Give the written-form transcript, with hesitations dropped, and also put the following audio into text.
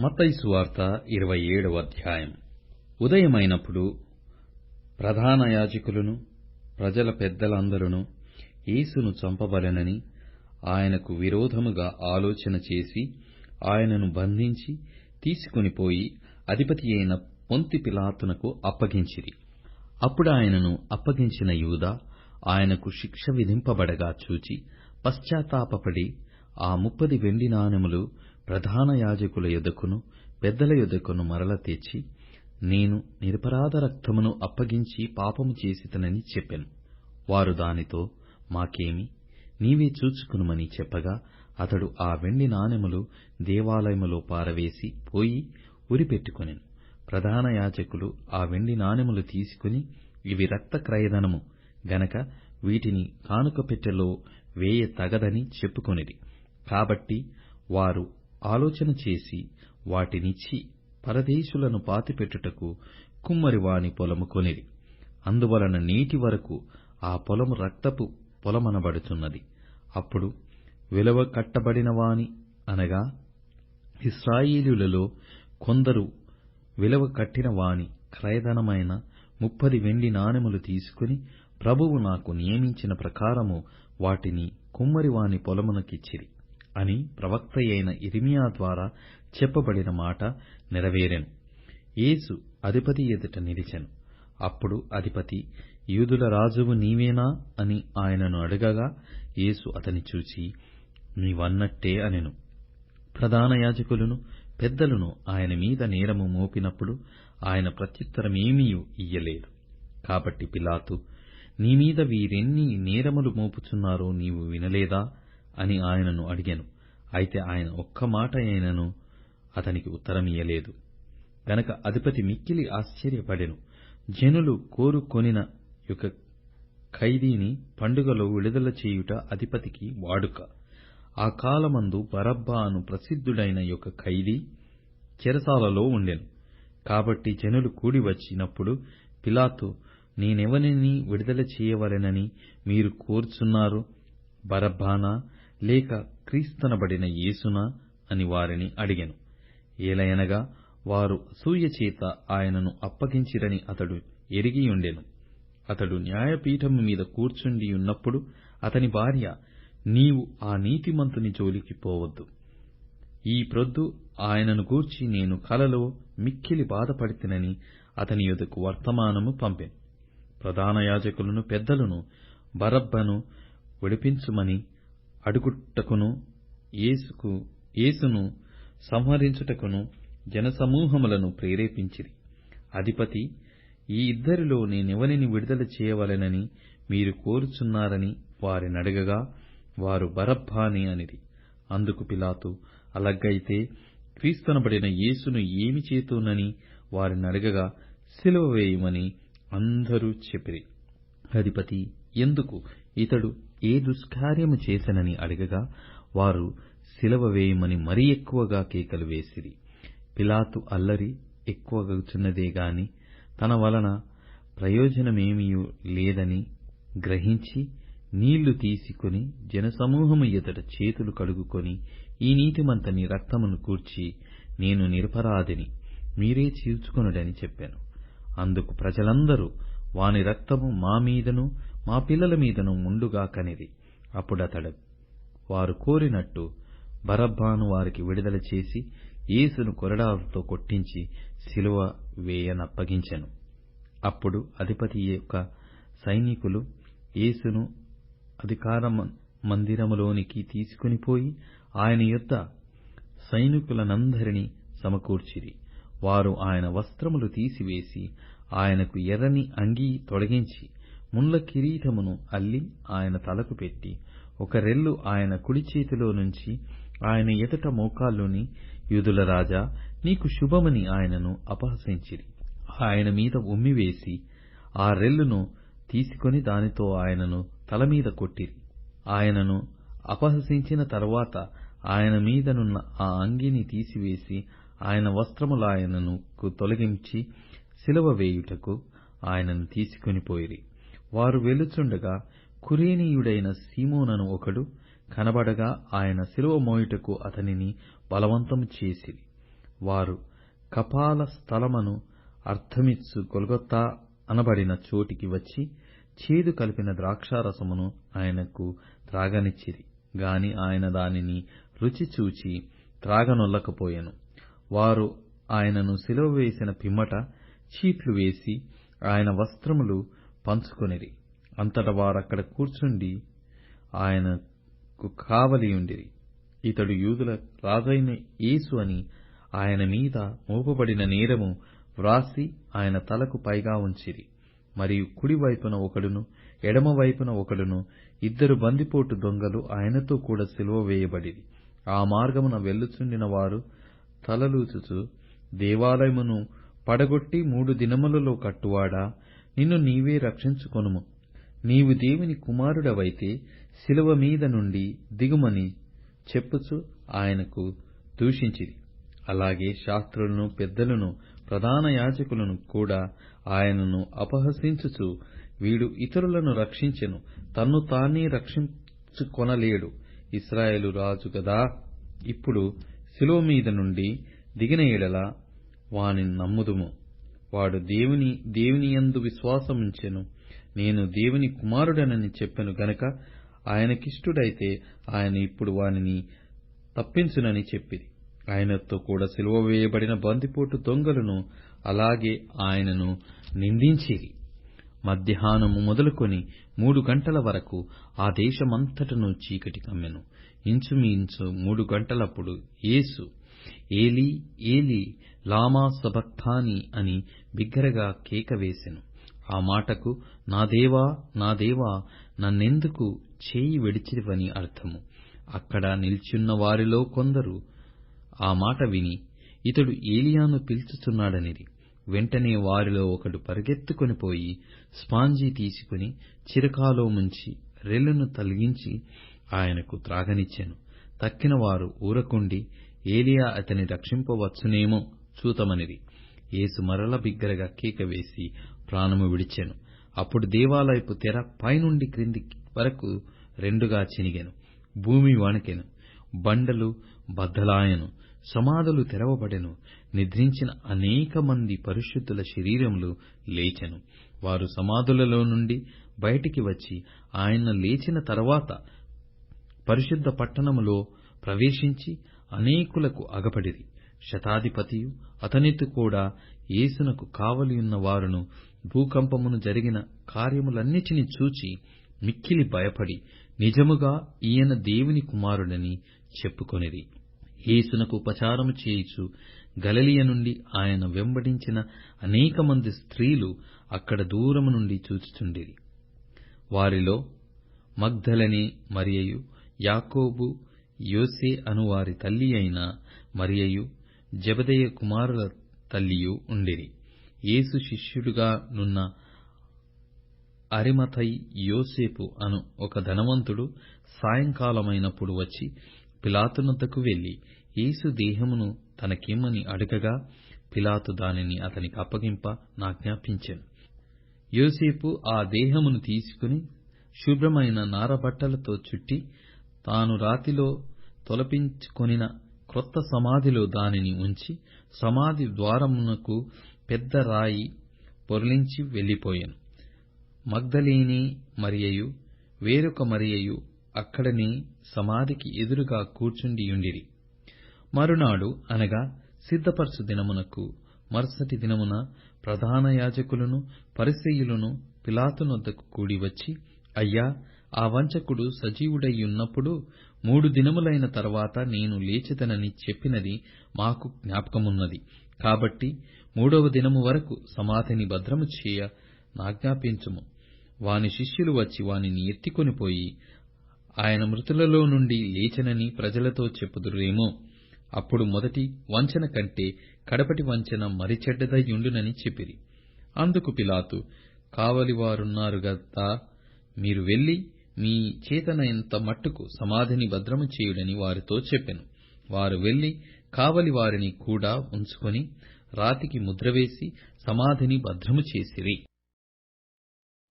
మత్తయి సువార్త 27వ అధ్యాయం. ఉదయమైనప్పుడు ప్రధాన యాజకులును ప్రజల పెద్దలందరును యేసును చంపవలెనని ఆయనకు విరోధముగా ఆలోచన చేసి ఆయనను బంధించి తీసుకొనిపోయి అధిపతియైన పొంతి పిలాతునకు అప్పగించిరి. అప్పుడు ఆయనను అప్పగించిన యూదా ఆయనకు శిక్ష విధింపబడగా చూచి పశ్చాత్తాపపడి ఆ 30 వెండి నాణెములు ప్రధాన యాజకుల యొద్దకును పెద్దల యొద్దకును మరల తెచ్చి, నేను నిరపరాధ రక్తమును అప్పగించి పాపము చేసితినని చెప్పెను. వారు దానితో, మాకేమి, నీవే చూచుకొనుమని చెప్పగా, అతడు ఆ వెండి నాణెములు దేవాలయములో పారవేసి పోయి ఉరిపెట్టుకొనెను. ప్రధాన యాజకులు ఆ వెండి నాణెములు తీసుకుని, ఇవి రక్త క్రయధనము గనక వీటిని కానుక పెట్టెలో వేయ తగదని చెప్పుకొనిరి. కాబట్టి వారు ఆలోచన చేసి వాటినిచ్చి పరదేశులను పాతిపెట్టుటకు కుమ్మరివాని పొలము కొనిరి. అందువలన నేటి వరకు ఆ పొలము రక్తపు పొలమనబడుతున్నది. అప్పుడు విలువ కట్టబడిన వాని, అనగా ఇశ్రాయేలీయులలో కొందరు విలువ కట్టిన వాని క్రయధనమైన 30 వెండి నాణెములు తీసుకుని, ప్రభువు నాకు నియమించిన ప్రకారము వాటిని కుమ్మరివాని పొలమునకిచ్చిరి అని ప్రవక్తయైన యిర్మీయా ద్వారా చెప్పబడిన మాట నెరవేరెను. యేసు అధిపతి ఎదుట నిలిచెను. అప్పుడు అధిపతి, యూదుల రాజువు నీవేనా అని ఆయనను అడగగా, యేసు అతని చూచి, నీవన్నట్టే అనెను. ప్రధాన యాజకులును పెద్దలును ఆయన మీద నేరము మోపినప్పుడు ఆయన ప్రత్యుత్తరమేమియూ ఇయ్యలేదు. కాబట్టి పిలాతు, నీ మీద వీరెన్ని నేరములు మోపుచున్నారో నీవు వినలేదా అని ఆయనను అడిగెను. అయితే ఆయన ఒక్క మాట అయినను అతనికి ఉత్తరమియ్యలేదు గనక అధిపతి మిక్కిలి ఆశ్చర్యపడెను. జనులు కోరుకొనిన యొక్క ఖైదీని పండుగలో విడుదల చేయుట అధిపతికి వాడుక. ఆ కాలమందు బరబ్బా అను ప్రసిద్ధుడైన యొక్క ఖైదీ చెరసాలలో ఉండెను. కాబట్టి జనులు కూడి వచ్చినప్పుడు పిలాతు, నేనెవనిని విడుదల చేయవలెనని మీరు కోరుచున్నారు, బరబ్బానా లేక క్రీస్తనబడిన యేసునా అని వారిని అడిగెను. ఏలయనగా వారు అసూయచేత ఆయనను అప్పగించిరని అతడు ఎరిగియుండెను. అతడు న్యాయపీఠము మీద కూర్చుండియున్నప్పుడు అతని భార్య, నీవు ఆ నీతిమంతుని జోలికి పోవద్దు. ఈ ప్రొద్దు ఆయనను గూర్చి నేను కలలో మిక్కిలి బాధపడితినని అతని యొద్దకు వర్తమానము పంపెను. ప్రధాన యాజకులను పెద్దలను బరబ్బను విడిపించుమని అడుగుటకును యేసును సంహరించుటకును జనసమూహములను ప్రేరేపించిరి. అధిపతి, ఈ ఇద్దరిలో నేనెవనిని విడుదల చేయవలెనని మీరు కోరుచున్నారని వారినడగగా, వారు బరబ్బాని అనిరి. అందుకు పిలాతు, అలాగైతే క్రీస్తనబడిన యేసును ఏమి చేతునని వారినడగగా, సిలువ వేయుమని అందరూ చెప్పిరి. అధిపతి, ఎందుకు, ఇతడు ఏ దుష్కార్యము చేసెనని అడగగా, వారు సిలువ వేయుమని మరీ ఎక్కువగా కేకలు వేసిరి. పిలాతు అల్లరి ఎక్కువగుచున్నదే గాని తన వలన ప్రయోజనమేమియూ లేదని గ్రహించి నీళ్లు తీసుకుని జనసమూహము ఎదుట చేతులు కడుగుకొని, ఈ నీతిమంతుని రక్తమును గూర్చి నేను నిరపరాధిని, మీరే చీల్చుకొనుడని చెప్పాను. అందుకు ప్రజలందరూ, వాని రక్తము మా మీదను మా పిల్లల మీదను ఉండుగాకనిరి. అప్పుడతడు వారు కోరినట్టు బరబ్బాను వారికి విడుదల చేసి యేసును కొరడాలతో కొట్టించి సిలువ వేయనప్పగించెను. అప్పుడు అధిపతి యొక్క సైనికులు యేసును అధికార మందిరములోనికి తీసుకునిపోయి ఆయన యొద్ద సైనికులనందరినీ సమకూర్చిరి. వారు ఆయన వస్త్రములు తీసివేసి ఆయనకు ఎర్రని అంగీ తొడిగించి ముళ్ళ కిరీటమును అల్లి ఆయన తలకు పెట్టి, ఒక రెల్లు ఆయన కుడి చేతిలో నుంచి ఆయన ఎదుట మోకాళ్ళుని, యూదుల రాజా, నీకు శుభమని ఆయనను అపహసించిరి. ఆయన మీద ఉమ్మివేసి ఆ రెల్లును తీసుకొని దానితో ఆయనను తల మీద కొట్టిరి. ఆయనను అపహసించిన తరువాత ఆయన మీదనున్న ఆ అంగీని తీసివేసి ఆయన వస్త్రములాయనను తొలగించి సిలువ వేయుటకు ఆయనను తీసుకొనిపోయిరి. వారు వెలుచుండగా కురేనీయుడైన సీమోనను ఒకడు కనబడగా ఆయన సిలువ మోయుటకు అతనిని బలవంతము చేసిరి. వారు కపాల స్థలమను అర్థమిచ్చు గొల్గొతా అనబడిన చోటికి వచ్చి చేదు కలిపిన ద్రాక్షారసమును ఆయనకు త్రాగనిచ్చిరి గాని ఆయన దానిని రుచి చూచి త్రాగనొల్లకపోయెను. వారు ఆయనను సిలువ వేసిన పిమ్మట చీట్లు వేసి ఆయన వస్త్రములు పంచుకొనిరి. అంతట వారక్కడ కూర్చుండి ఆయనకు కావలియుండిరి. ఇతడు యూదుల రాజైన యేసు అని ఆయన మీద మోపబడిన నేరము వ్రాసి ఆయన తలకు పైగా ఉంచిరి. మరియు కుడివైపున ఒకడును ఎడమవైపున ఒకడును 2 బందిపోటు దొంగలు ఆయనతో కూడా సిలువ వేయబడిరి. ఆ మార్గమున వెళ్ళుచుండిన వారు తలలూచుచు, దేవాలయమును పడగొట్టి 3 దినములలో కట్టువాడా, నిన్ను నీవే రక్షించుకొనుము. నీవు దేవుని కుమారుడవైతే సిలువ మీద నుండి దిగుమని చెప్పుచు ఆయనకు దూషించిరి. అలాగే శాస్త్రులను, పెద్దలను, ప్రధాన యాజకులను కూడా ఆయనను అపహసించుచు, వీడు ఇతరులను రక్షించెను, తన్ను తానే రక్షించుకొనలేడు, ఇశ్రాయేలు రాజు గదా. ఇప్పుడు సిలువ మీద నుండి దిగిన ఎడల వానిని నమ్ముదుము. వాడు దేవునియందు విశ్వాసముంచెను, నేను దేవుని కుమారుడనని చెప్పెను గనుక ఆయనకిష్టుడైతే ఆయన ఇప్పుడు వానిని తప్పించునని చెప్పిరి. ఆయనతో కూడా సిలువ వేయబడిన బందిపోటు దొంగలను అలాగే ఆయనను నిందించిరి. మధ్యాహ్నము మొదలుకొని 3 గంటల వరకు ఆ దేశమంతటను చీకటి కమ్మెను. ఇంచుమించు 3 గంటలప్పుడు యేసు, ఏలీ ఏలీ లామా సబక్తానీ అని బిగ్గరగా కేక వేసెను. ఆ మాటకు, నా దేవా నా దేవా నన్నెందుకు చేయి విడిచితివని అర్థము. అక్కడ నిల్చున్న వారిలో కొందరు ఆ మాట విని, ఇతడు ఏలియాను పిలుచుచున్నాడనిరి. వెంటనే వారిలో ఒకడు పరిగెత్తుకొని పోయి స్పాంజీ తీసుకుని చిరకాలో ముంచి రెల్లును తొలగించి ఆయనకు త్రాగనిచ్చెను. తక్కిన వారు ఊరకుండి, ఏలియా అతని రక్షింపవచ్చునేమో చూతమనిరి. యేసు మరల బిగ్గరగా కేక వేసి ప్రాణము విడిచెను. అప్పుడు దేవాలయపు తెర పైనుండి క్రింది వరకు 2గా చినిగెను. భూమి వణకెను, బండలు బద్దలాయెను, సమాధులు తెరవబడెను. నిద్రించిన అనేక మంది పరిశుద్ధుల శరీరములు లేచెను. వారు సమాధులలో నుండి బయటికి వచ్చి ఆయన లేచిన తరువాత పరిశుద్ధ పట్టణములో ప్రవేశించి అనేకులకు అగపడిరి. శతాధిపతియు అతనితో కూడా యేసునకు కావలియున్న వారును భూకంపమును జరిగిన కార్యములన్నిటినీ చూచి మిక్కిలి భయపడి, నిజముగా ఈయన దేవుని కుమారుడని చెప్పుకొనిరి. యేసునకు ఉపచారము చేయుచు గలిలయ నుండి ఆయన వెంబడించిన అనేక మంది స్త్రీలు అక్కడ దూరము నుండి చూచుచుండిరి. వారిలో మగ్దలనే మరియయు, యాకోబు యోసే అనువారి తల్లి అయిన మరియయు, జెబెదయి కుమారుల తల్లియు ఉండిరి. యేసు శిష్యుడుగా నున్న అరిమథయి యోసేపు అను ఒక ధనవంతుడు సాయంకాలమైనప్పుడు వచ్చి పిలాతునొద్దకు వెళ్లి యేసు దేహమును తనకిమ్మని అడగగా, పిలాతు దానిని అతనికి అప్పగింప నాజ్ఞాపించెను. యోసేపు ఆ దేహమును తీసుకుని శుభ్రమైన నారబట్టలతో చుట్టి, తాను రాతిలో తొలపించుకొనిన క్రొత్త సమాధిలో దానిని ఉంచి, సమాధి ద్వారమునకు పెద్ద రాయి పొర్లించి వెళ్లిపోయెను. మగ్దలేనే మరియయు వేరొక మరియయు అక్కడనే సమాధికి ఎదురుగా కూర్చుండియుండిరి. మరునాడు అనగా సిద్ధపరచు దినమునకు మరుసటి దినమున ప్రధాన యాజకులను పరిసయ్యులను పిలాతునొద్దకు కూడివచ్చి, అయ్యా, ఆ వంచకుడు సజీవుడైయున్నప్పుడు 3 దినములైన తరువాత నేను లేచెదనని చెప్పినది మాకు జ్ఞాపకమున్నది. కాబట్టి 3వ దినము వరకు సమాధిని భద్రము చేయ నాజ్ఞాపించుము. వాని శిష్యులు వచ్చి వానిని ఎత్తికొనిపోయి, ఆయన మృతులలో నుండి లేచెనని ప్రజలతో చెప్పుదురేమో. అప్పుడు మొదటి వంచన కంటే కడపటి వంచన మరి చెడ్డదయ్యుండునని చెప్పిరి. అందుకు పిలాతు, కావలివారున్నారు గదా, మీరు వెళ్లి మీ చేతనైనంత మట్టుకు సమాధిని భద్రము చేయుడని వారితో చెప్పెను. వారు వెళ్లి కావలి వారిని కూడా ఉంచుకొని రాతికి ముద్రవేసి సమాధిని భద్రము చేసిరి.